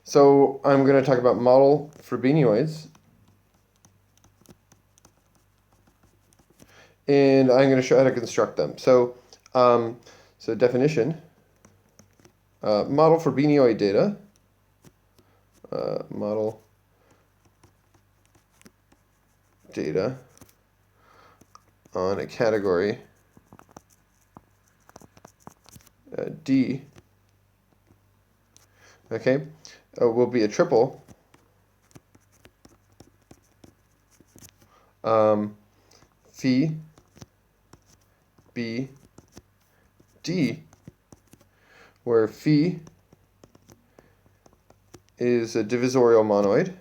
So I'm going to talk about model Frobenioids. And I'm going to show how to construct them. So definition, model Frobenioid data, model data on a category D, okay, will be a triple phi b d, where phi is a divisorial monoid.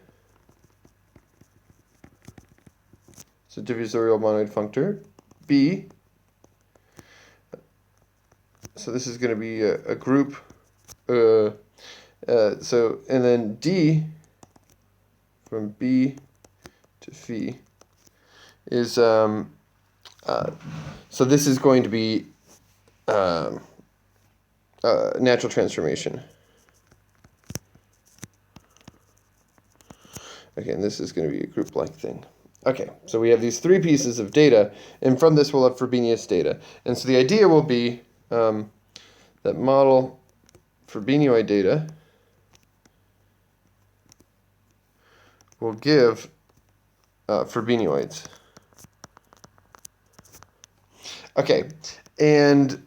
It's a divisorial monoid functor. B, so this is going to be a group. And then D, from B to phi, is so this is going to be natural transformation. Okay, and this is going to be a group-like thing. Okay, so we have these three pieces of data, and from this we'll have Frobenius data. And so the idea will be that model Frobenioid data will give Frobenioids. Okay, and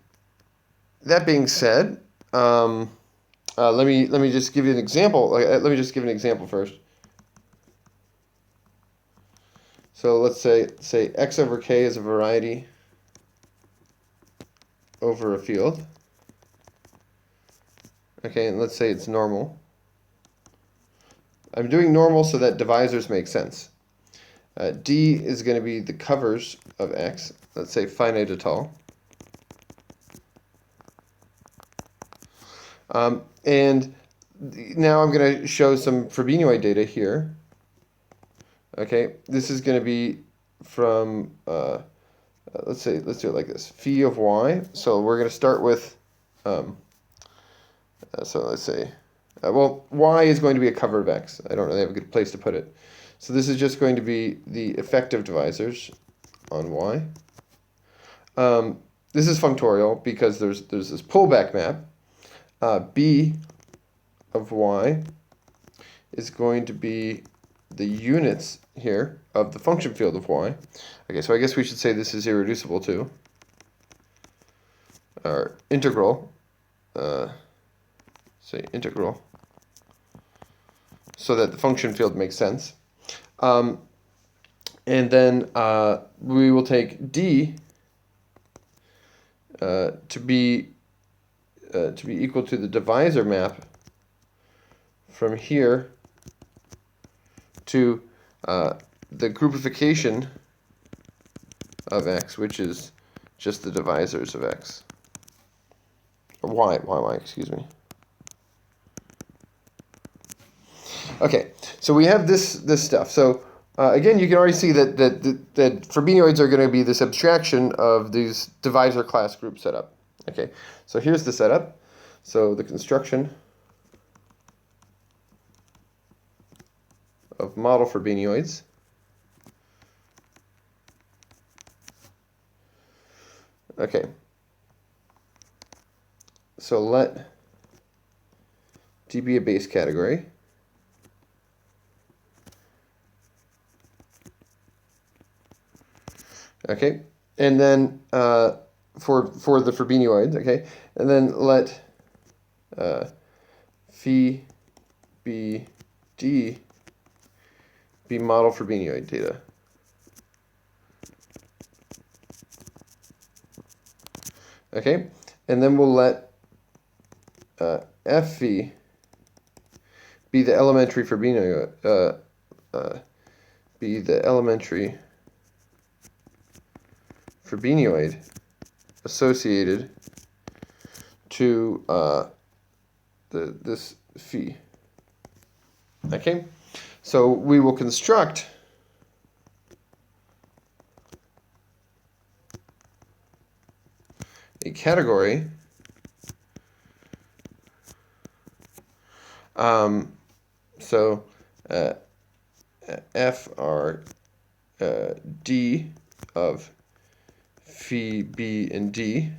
that being said, let me just give you an example. Let me just give an example first. So let's say x over k is a variety over a field. Okay, and let's say it's normal. I'm doing normal so that divisors make sense. D is going to be the covers of x. Let's say finite étale. And now I'm going to show some Frobenioid data here. Okay, this is going to be from, let's do it like this, phi of y. So we're going to start with, so let's say, well, y is going to be a cover of x. I don't really have a good place to put it. So this is just going to be the effective divisors on y. This is functorial because there's this pullback map. B of y is going to be the units here of the function field of y. Okay, so I guess we should say this is irreducible too. Or integral. Say integral. So that the function field makes sense. And then we will take D to be equal to the divisor map from here to the groupification of x, which is just the divisors of x. Or y, excuse me. Okay, so we have this stuff. So again, you can already see that Frobenioids are going to be this abstraction of these divisor class group setup. Okay, so here's the setup. So the construction of model Frobenioids. Okay, so let D be a base category. Okay, and then for the Frobenioids, okay, and then let phi b d be model Frobenioid data. Okay, and then we'll let f phi be the elementary Frobenioid, be the elementary Frobenioid associated to this phi. Okay, so we will construct a category So F are D of phi, B, and D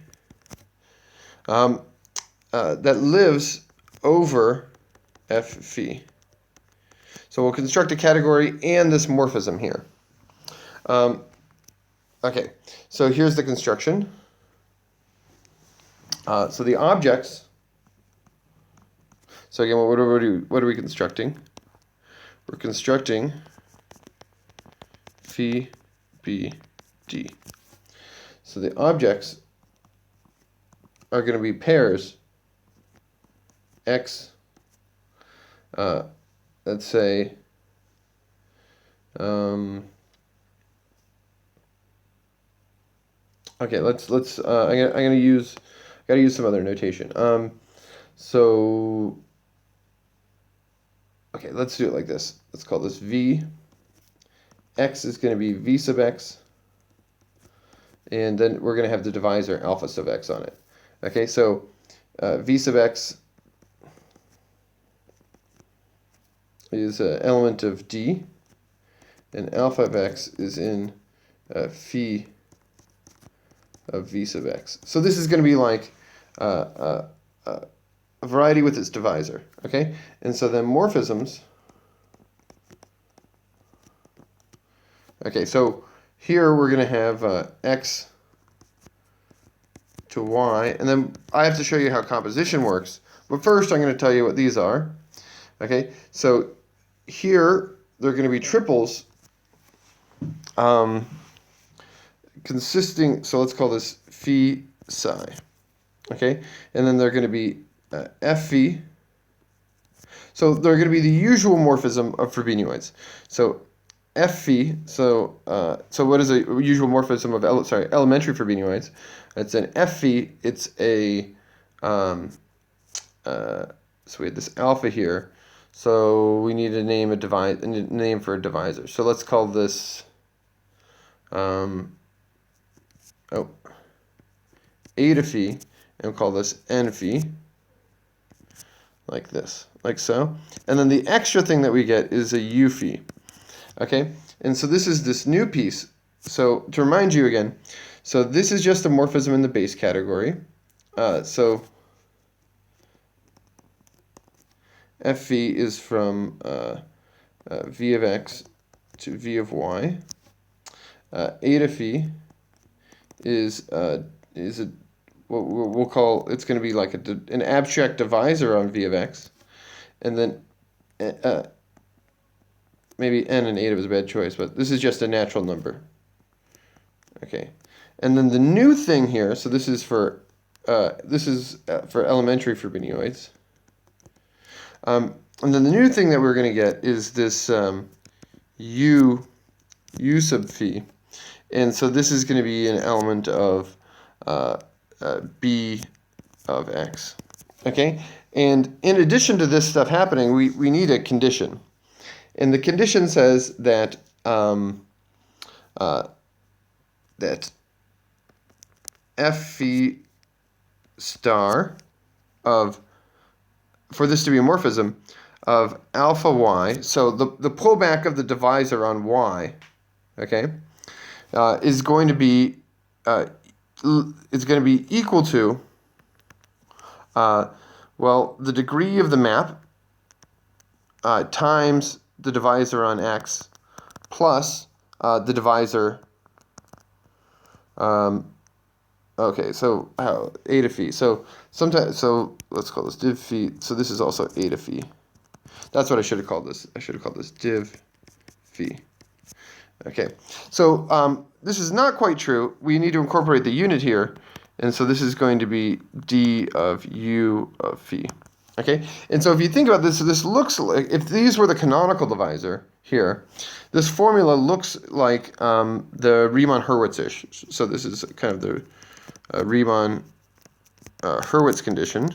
that lives over F phi. So we'll construct a category and this morphism here. Okay, so here's the construction. So the objects. So again, what are we constructing? We're constructing phi, B, D. So the objects are going to be pairs X. Let's say. Okay, let's. I'm gonna use. Gotta use some other notation. So. Okay, let's do it like this. Let's call this V. X is going to be V sub X. And then we're going to have the divisor alpha sub X on it. Okay, so V sub X is an element of D. And alpha of X is in phi of V sub X. So this is going to be like a variety with its divisor. Okay, and so then morphisms. Okay, so here we're going to have X to Y, and then I have to show you how composition works. But first I'm going to tell you what these are. Okay, so here they're going to be triples consisting, so let's call this phi psi. Okay, and then they're going to be F phi. So they're going to be the usual morphism of Frobenioids. So F phi, so what is a usual morphism of elementary Frobenioids? It's an F phi. It's a so we had this alpha here. So we need to name a name for a divisor. So let's call this eta phi, and we'll call this n phi. Like this, like so. And then the extra thing that we get is a u phi. Okay, and so this is this new piece. So to remind you again, so this is just a morphism in the base category. So F phi is from V of X to V of Y. Eta phi is what we'll call, it's going to be like an abstract divisor on V of X, and then maybe n and eta was a bad choice, but this is just a natural number. Okay, and then the new thing here, so this is for elementary Frobenioids. And then the new thing that we're going to get is this u sub phi, and so this is going to be an element of b of x. Okay, and in addition to this stuff happening, we need a condition. And the condition says that that F phi star of, for this to be a morphism, of alpha y, so the pullback of the divisor on y, okay, is going to be equal to well, the degree of the map times the divisor on x plus the divisor. Okay, so eta phi. So let's call this div phi. So this is also eta phi. That's what I should have called this. I should have called this div phi. Okay, so this is not quite true. We need to incorporate the unit here, and so this is going to be d of u of phi. Okay, and so if you think about this, this looks like, if these were the canonical divisor here, this formula looks like the Riemann-Hurwitz-ish. So this is kind of the Riemann-Hurwitz condition,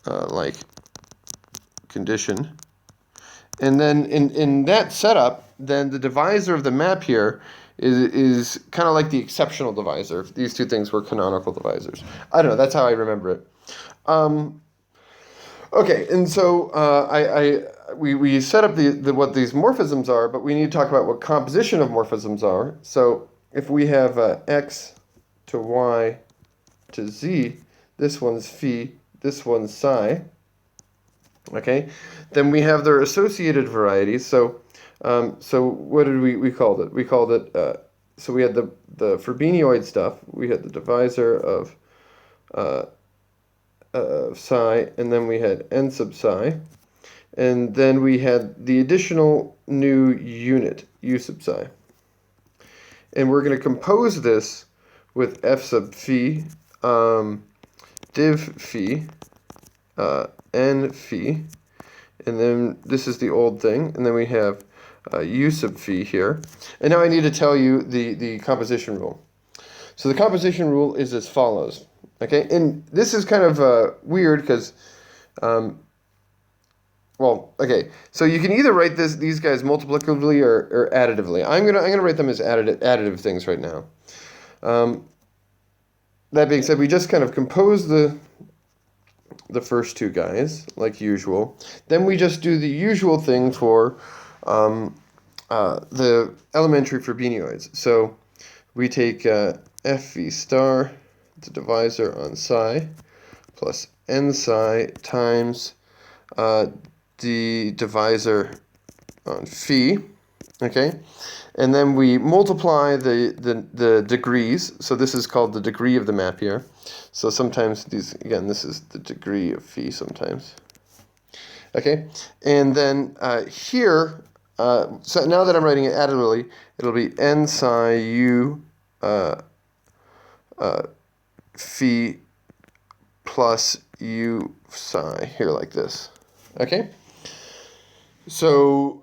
like condition. And then in that setup, then the divisor of the map here is kind of like the exceptional divisor. These two things were canonical divisors. I don't know, that's how I remember it. Okay, and so we set up the what these morphisms are, but we need to talk about what composition of morphisms are. So if we have x to y to z, this one's phi, this one's psi. Okay, then we have their associated varieties. So so what did we called it? We called it so we had the Frobenioid stuff. We had the divisor of psi, and then we had n sub psi, and then we had the additional new unit u sub psi. And we're going to compose this with f sub phi, div phi, n phi, and then this is the old thing, and then we have u sub phi here. And now I need to tell you the composition rule. So the composition rule is as follows. Okay, and this is kind of weird because, well, okay. So you can either write these guys multiplicatively or additively. I'm gonna write them as additive things right now. That being said, we just kind of compose the first two guys like usual. Then we just do the usual thing for the elementary Frobenioids. So we take f v star, the divisor on psi, plus n psi times the divisor on phi, okay? And then we multiply the degrees. So this is called the degree of the map here. So sometimes these, again, this is the degree of phi sometimes. Okay? And then here, so now that I'm writing it additively, it'll be n psi u phi plus u psi here like this. Okay? So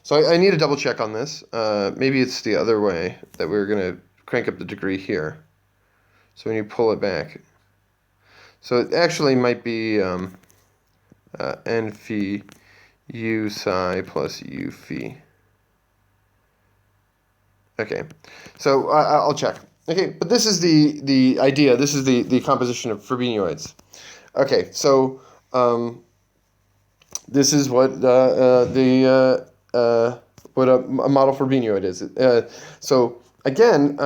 so I need to double check on this. Maybe it's the other way that we're going to crank up the degree here. So when you pull it back. So it actually might be n phi u psi plus u phi. Okay, so I'll check. Okay, but this is the idea. This is the composition of Frobenioids. Okay, so this is what what a model Frobenioid is. So again,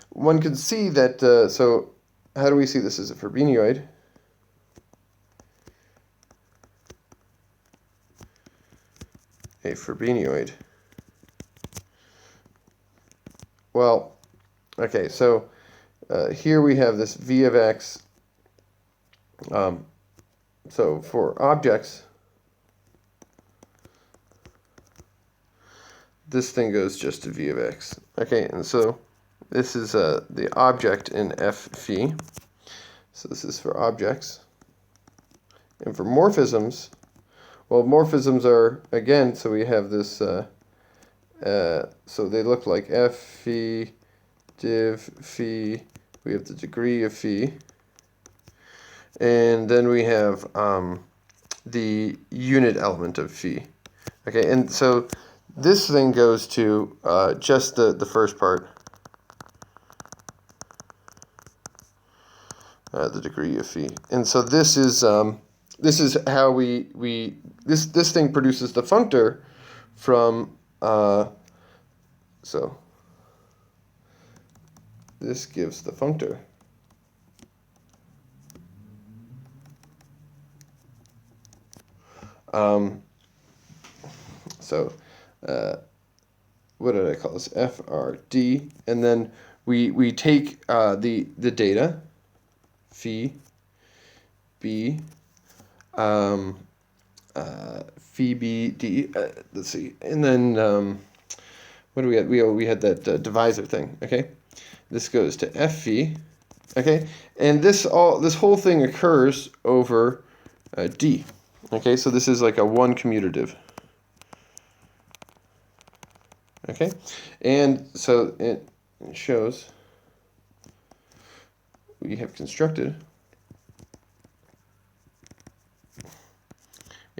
one can see that. So how do we see this as a Frobenioid? A Frobenioid. Well, okay, so here we have this v of x. So for objects, this thing goes just to v of x. Okay, and so this is the object in f phi. So this is for objects. And for morphisms, well, morphisms are, again, so we have this, so they look like f phi, div phi, we have the degree of phi, and then we have the unit element of phi. Okay, and so this thing goes to just the first part, the degree of phi. And so this is how this thing produces the functor from so this gives the functor. So what did I call this? FRD, and then we take the data phi b phi b d. Let's see, and then what do we had? We had that divisor thing. Okay, this goes to f phi. Okay, and this whole thing occurs over d. Okay, so this is like a one commutative. Okay, and so it shows we have constructed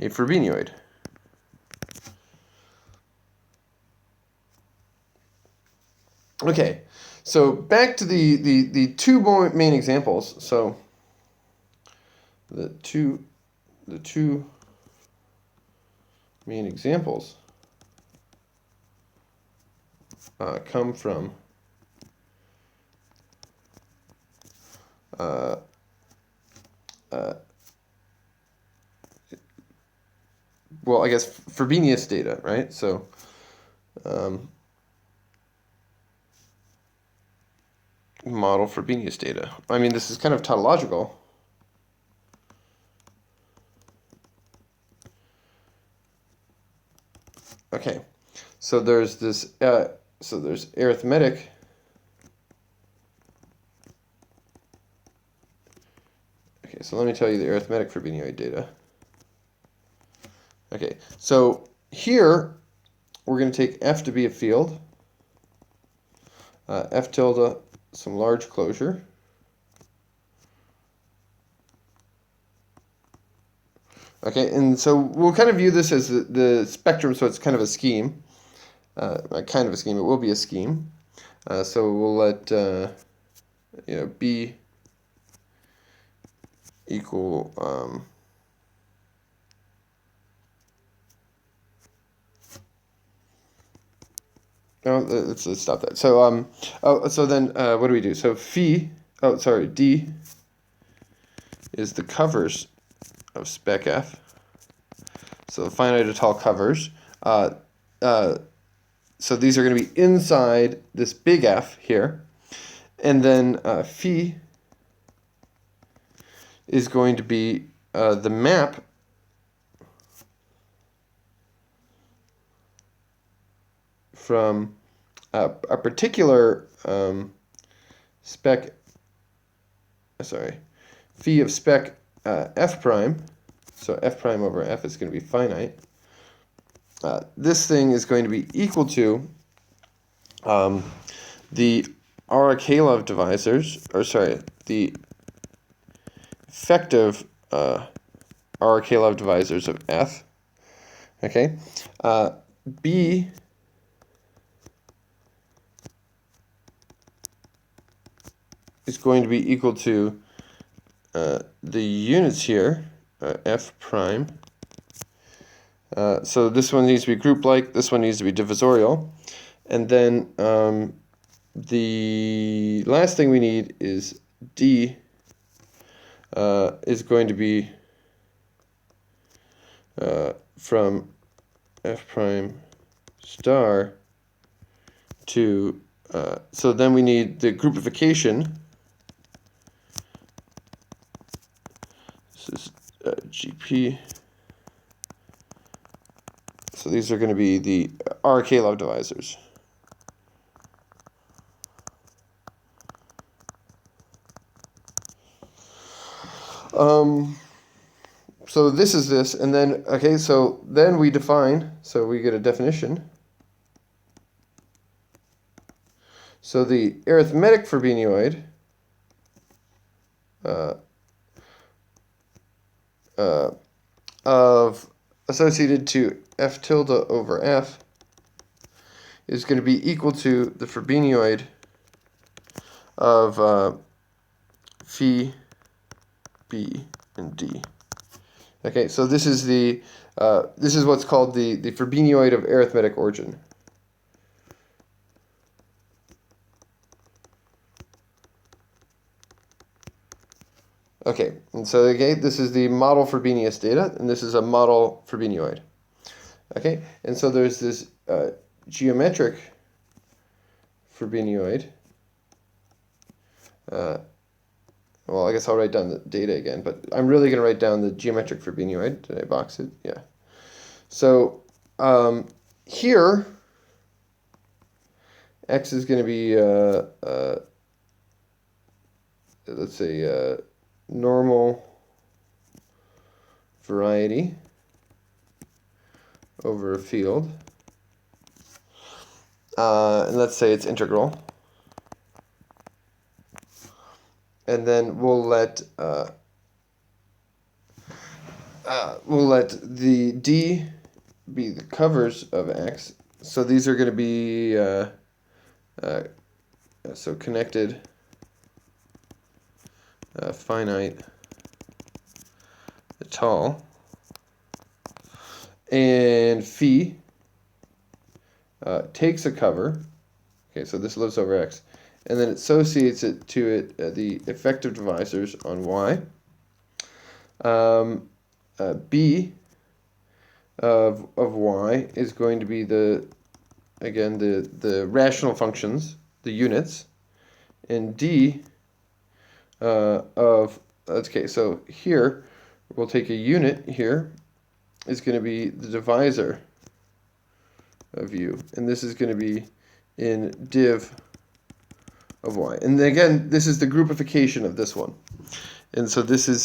a Frobenioid. Okay, So back to the two main examples. So the two main examples come from well, I guess Frobenius data, right? So model Frobenius data. I mean, this is kind of tautological. Okay, so there's this. So there's arithmetic. Okay, so let me tell you the arithmetic Frobenioid data. Okay, so here we're going to take F to be a field. F tilde, some large closure. Okay, and so we'll kind of view this as the spectrum, so it's kind of a scheme. Kind of a scheme, it will be a scheme. So we'll let B equal no, let's stop that. So so then what do we do? So D is the covers of spec F. So finite tall covers. So these are going to be inside this big F here. And then phi is going to be the map from a particular phi of spec F prime. So F prime over F is going to be finite. This thing is going to be equal to the Arakelov divisors, or sorry, the effective Arakelov divisors of F. Okay, B is going to be equal to the units here, F prime. So this one needs to be group-like, this one needs to be divisorial. And then the last thing we need is D is going to be from F prime star to, so then we need the groupification. This is GP. So these are going to be the Arakelov divisors. So this is this, and then, okay, so then we define, so we get a definition. So the arithmetic Frobenioid of associated to F tilde over F is going to be equal to the Frobenioid of phi, B, and D. Okay, so this is this is what's called the Frobenioid of arithmetic origin. Okay, and so again, this is the model Frobenius data, and this is a model Frobenioid. Okay, and so there's this geometric Frobenioid. Well, I guess I'll write down the data again, but I'm really going to write down the geometric Frobenioid. Did I box it? Yeah. So here, X is going to be, let's say, normal variety over a field. And let's say it's integral. And then we'll let the D be the covers of X. So these are going to be so connected finite tall, and phi takes a cover. Okay, so this lives over x, and then it associates it to it the effective divisors on y. B of y is going to be the rational functions, the units, and d okay, so here we'll take a unit here is going to be the divisor of u, and this is going to be in div of y. And again, this is the groupification of this one, and so this is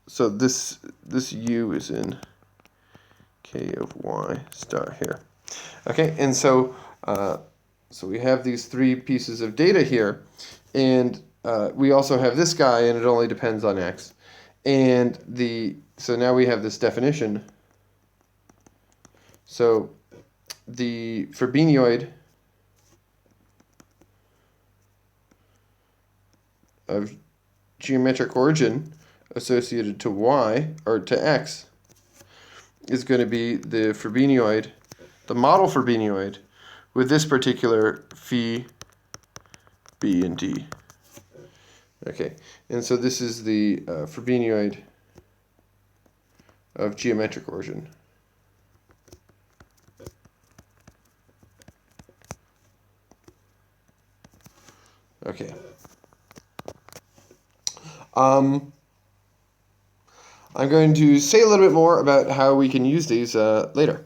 so this u is in k of y star here. Okay, and so so we have these three pieces of data here, and we also have this guy, and it only depends on x. And so now we have this definition. So the Frobenioid of geometric origin associated to y, or to x, is going to be the Frobenioid, the model Frobenioid, with this particular phi, b, and d. Okay, and so this is the Frobenioid of geometric origin. Okay. I'm going to say a little bit more about how we can use these later.